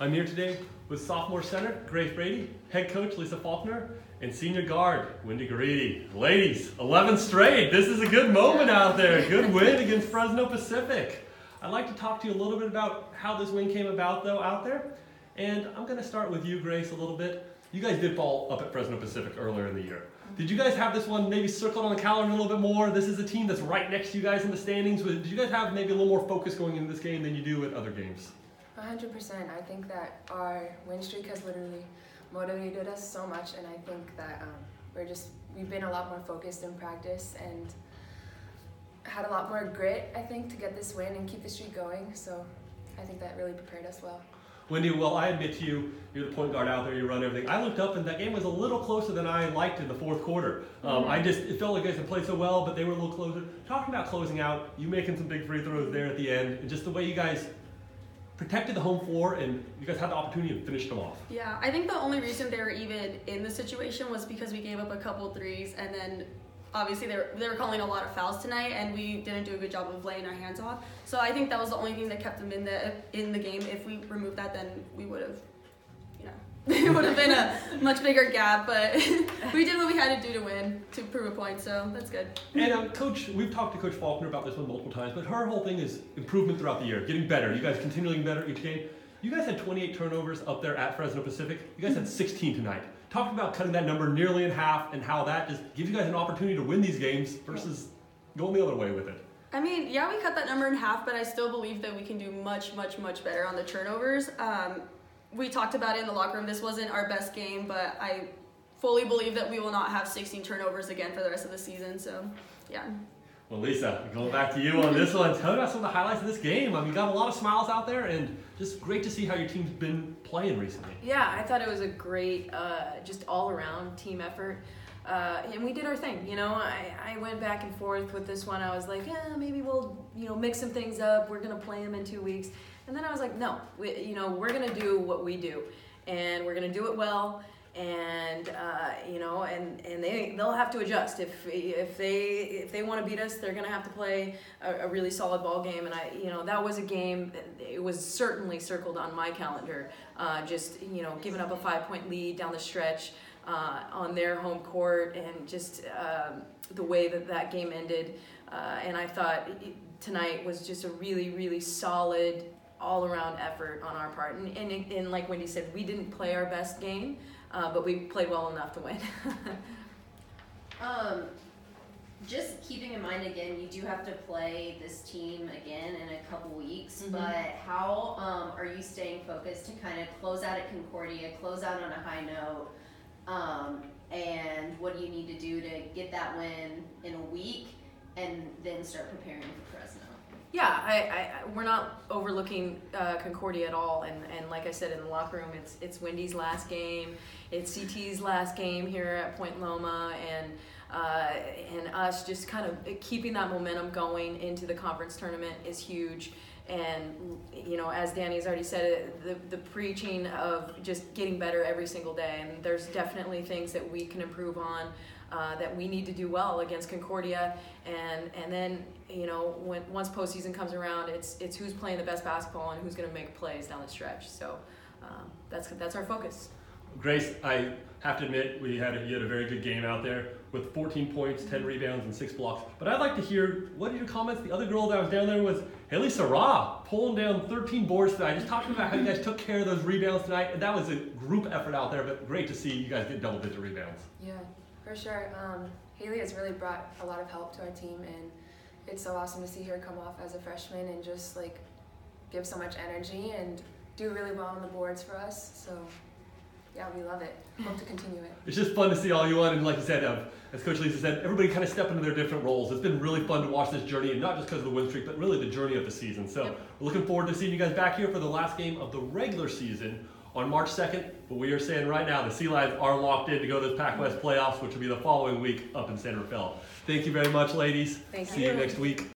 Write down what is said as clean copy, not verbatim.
I'm here today with sophomore center Brady, head coach Lisa Faulkner, and senior guard Wendy Guridi. Ladies, 11 straight. This is a good moment out there. Good win against Fresno Pacific. I'd like to talk to you a little bit about how this win came about though out there. And I'm going to start with you, Grace, a little bit. You guys did fall up at Fresno Pacific earlier in the year. Did you guys have this one maybe circled on the calendar a little bit more? This is a team that's right next to you guys in the standings. Did you guys have maybe a little more focus going into this game than you do at other games? 100%. I think that our win streak has literally motivated us so much, and I think that we've been a lot more focused in practice and had a lot more grit, I think, to get this win and keep the streak going. So I think that really prepared us well. Wendy, well, I admit to you, you're the point guard out there, you run everything. I looked up and that game was a little closer than I liked in the fourth quarter. It felt like you guys had played so well, but they were a little closer. Talking about closing out, you making some big free throws there at the end, and just the way you guys protected the home floor and you guys had the opportunity to finish them off. Yeah, I think the only reason they were even in the situation was because we gave up a couple threes, and then obviously they were calling a lot of fouls tonight, and we didn't do a good job of laying our hands off. So I think that was the only thing that kept them in the game. If we removed that, then we would have, it would have been a much bigger gap. But we did what we had to do to win, to prove a point. So that's good. And Coach, we've talked to Coach Faulkner about this one multiple times, but her whole thing is improvement throughout the year, getting better. You guys continually getting better each game. You guys had 28 turnovers up there at Fresno Pacific. You guys had 16 tonight. Talk about cutting that number nearly in half and how that just gives you guys an opportunity to win these games versus going the other way with it. I mean, yeah, we cut that number in half, but I still believe that we can do much, much, much better on the turnovers. We talked about it in the locker room. This wasn't our best game, but I fully believe that we will not have 16 turnovers again for the rest of the season. So, yeah. Well, Lisa, going back to you on this one, tell me about some of the highlights of this game. I mean, you got a lot of smiles out there, and just great to see how your team's been playing recently. Yeah, I thought it was a great, just all-around team effort. And we did our thing, I went back and forth with this one. I was like, yeah, maybe we'll, mix some things up. We're going to play them in 2 weeks. And then I was like, no, we're going to do what we do. And we're going to do it well. And, and they'll have to adjust. If they want to beat us, they're going to have to play a really solid ball game. And that was a game, it was certainly circled on my calendar. Giving up a 5-point lead down the stretch. On their home court, and just the way that game ended. And I thought tonight was just a really, really solid all-around effort on our part. And like Wendy said, we didn't play our best game, but we played well enough to win. Just keeping in mind, again, you do have to play this team again in a couple weeks, but how are you staying focused to kind of close out at Concordia, close out on a high note? And what do you need to do to get that win in a week and then start preparing for Fresno? Yeah, we're not overlooking Concordia at all, and like I said in the locker room, it's Wendy's last game, it's CT's last game here at Point Loma, and us just kind of keeping that momentum going into the conference tournament is huge. And as Danny's already said, the preaching of just getting better every single day, and there's definitely things that we can improve on, that we need to do well against Concordia, and then once postseason comes around, it's who's playing the best basketball and who's going to make plays down the stretch. So that's our focus. Grace, I have to admit, you had a very good game out there with 14 points, 10 rebounds, and 6 blocks. But I'd like to hear, what are your comments? The other girl that was down there was Haley Sarah, pulling down 13 boards tonight. Just talking about how you guys took care of those rebounds tonight. And that was a group effort out there, but great to see you guys get double-digit rebounds. Yeah, for sure. Haley has really brought a lot of help to our team, and it's so awesome to see her come off as a freshman and just give so much energy and do really well on the boards for us. So yeah, we love it. Hope to continue it. It's just fun to see all you on, and like you said, as Coach Lisa said, everybody kind of step into their different roles. It's been really fun to watch this journey, and not just because of the win streak, but really the journey of the season. So We're looking forward to seeing you guys back here for the last game of the regular season on March 2nd. But we are saying right now, the Sea Lions are locked in to go to the Pac-West playoffs, which will be the following week up in San Rafael. Thank you very much, ladies. Thank you. See you next week.